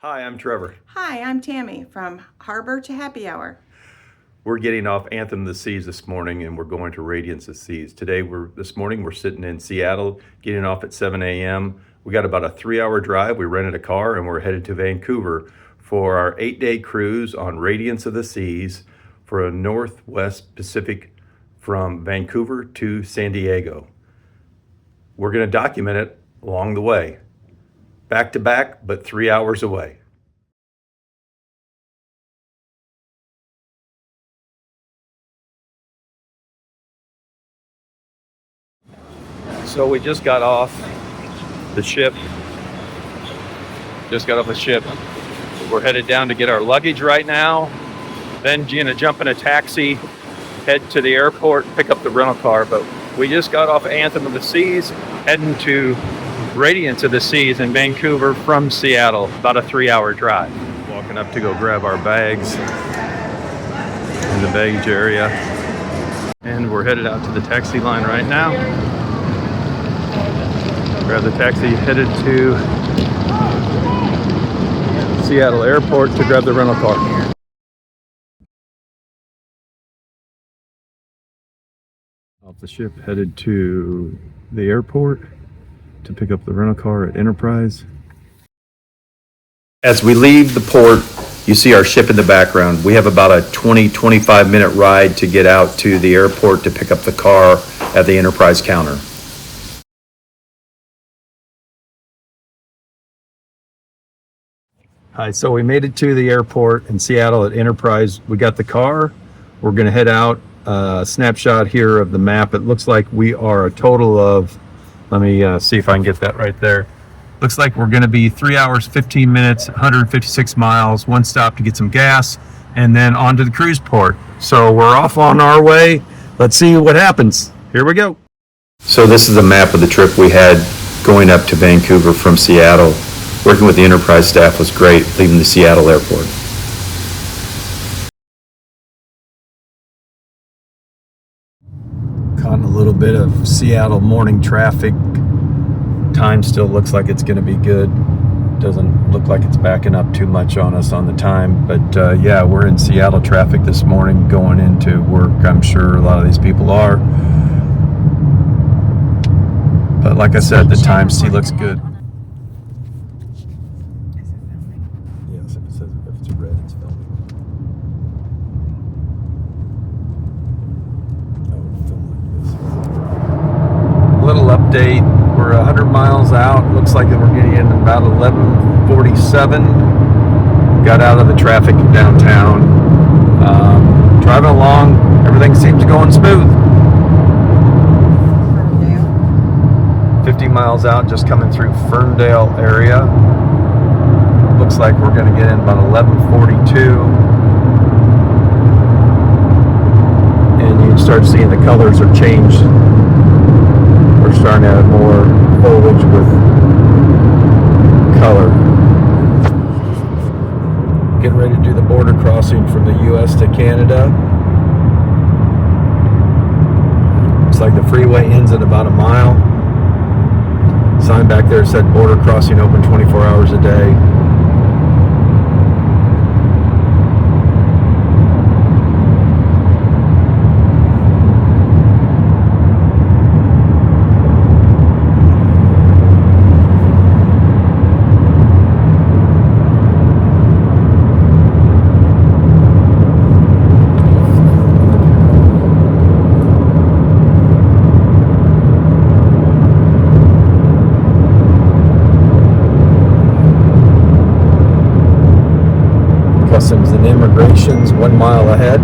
Hi, I'm Trevor. Hi, I'm Tammy from Harbor to Happy Hour. We're getting off Anthem of the Seas this morning and we're going to Radiance of the Seas. This morning we're sitting in Seattle, getting off at 7 a.m. We got about a 3-hour drive. We rented a car and we're headed to Vancouver for our 8-day cruise on Radiance of the Seas for a Northwest Pacific from Vancouver to San Diego. We're going to document it along the way. Back to back, but 3 hours away. So we just got off the ship. We're headed down to get our luggage right now. Then gonna jump in a taxi, head to the airport, pick up the rental car. But we just got off Anthem of the Seas, heading to Radiance of the Seas in Vancouver from Seattle, about a 3-hour drive. Walking up to go grab our bags in the baggage area. And we're headed out to the taxi line right now. Grab the taxi, headed to Seattle Airport to grab the rental car. Off the ship, headed to the airport to pick up the rental car at Enterprise. As we leave the port, you see our ship in the background. We have about a 20-25 minute ride to get out to the airport to pick up the car at the Enterprise counter. Hi, so we made it to the airport in Seattle at Enterprise. We got the car. We're going to head out. Snapshot here of the map. It looks like we are a total of, let me see if I can get that right there. Looks like we're going to be 3 hours, 15 minutes, 156 miles, one stop to get some gas, and then on to the cruise port. So we're off on our way. Let's see what happens. Here we go. So this is a map of the trip we had going up to Vancouver from Seattle. Working with the Enterprise staff was great, leaving the Seattle airport. Caught in a little bit of Seattle morning traffic. Time still looks like it's going to be good. Doesn't look like it's backing up too much on us on the time. But yeah, we're in Seattle traffic this morning going into work. I'm sure a lot of these people are. But like I said, the time still looks good. Yes, if it's red, it's filming. Oh, film like this. Little update. We're 100 miles out. Looks like we're getting in about 11:47. Got out of the traffic downtown. Driving along. Everything seems going smooth. 50 miles out, just coming through Ferndale area. Looks like we're going to get in about 11:42. And you can start seeing the colors are changed. We're starting to have more foliage with color. Getting ready to do the border crossing from the U.S. to Canada. Looks like the freeway ends at about a mile. Sign back there said border crossing open 24 hours a day. Customs and Immigration's 1 mile ahead.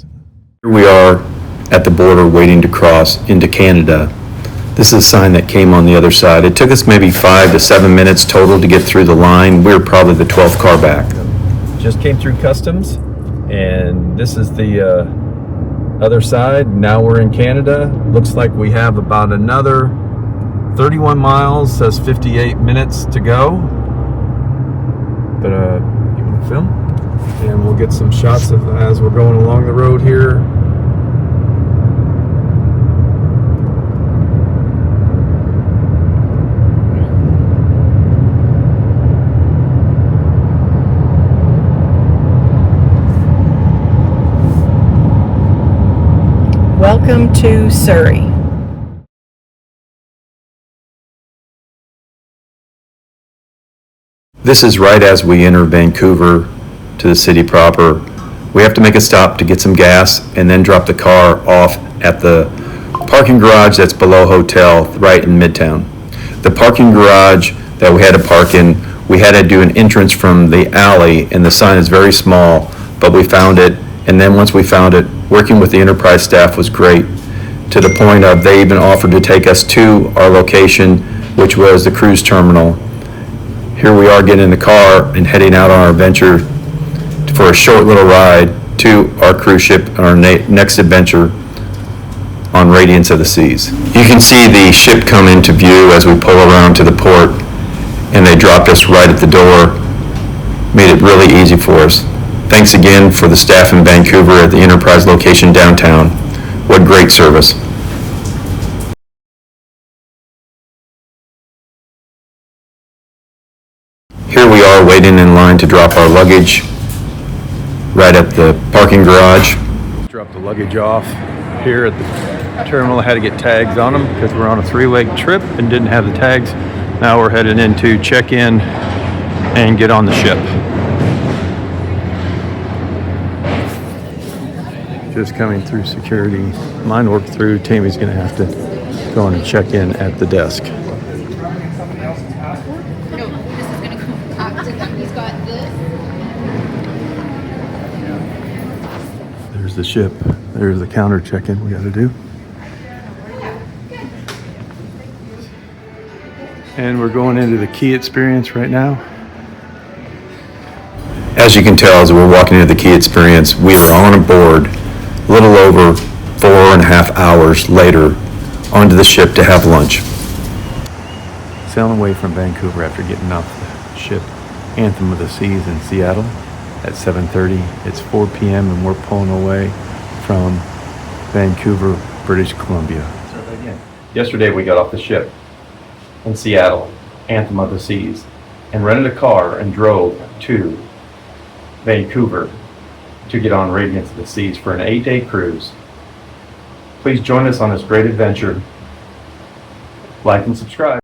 Here we are at the border waiting to cross into Canada. This is a sign that came on the other side. It took us maybe 5 to 7 minutes total to get through the line. We were probably the 12th car back. Just came through customs, and this is the other side. Now we're in Canada. Looks like we have about another 31 miles, says 58 minutes to go. But you want to film? And we'll get some shots of as we're going along the road here. Welcome to Surrey. This is right as we enter Vancouver to the city proper. We have to make a stop to get some gas and then drop the car off at the parking garage that's below hotel right in Midtown. The parking garage that we had to park in, we had to do an entrance from the alley, and the sign is very small, but we found it. And then once we found it, working with the Enterprise staff was great, to the point of they even offered to take us to our location, which was the cruise terminal. Here we are getting in the car and heading out on our adventure for a short little ride to our cruise ship and our next adventure on Radiance of the Seas. You can see the ship come into view as we pull around to the port, and they dropped us right at the door, made it really easy for us. Thanks again for the staff in Vancouver at the Enterprise location downtown. What great service. Here we are waiting in line to drop our luggage right at the parking garage. Dropped the luggage off here at the terminal. I had to get tags on them because we're on a 3-leg trip and didn't have the tags. Now we're heading in to check in and get on the ship. Just coming through security. Mine worked through. Tammy's gonna have to go in and check in at the desk. No, this is gonna go talk to them. He's got this. There's the ship. There's the counter check-in we gotta do. And we're going into the key experience right now. As you can tell, as we're walking into the key experience, we are on a board a little over 4.5 hours later onto the ship to have lunch. Sailing away from Vancouver after getting off the ship Anthem of the Seas in Seattle at 7:30. It's 4 p.m. and we're pulling away from Vancouver, British Columbia. Yesterday we got off the ship in Seattle, Anthem of the Seas, and rented a car and drove to Vancouver to get on Radiance of the Seas for an 8-day cruise. Please join us on this great adventure. Like and subscribe.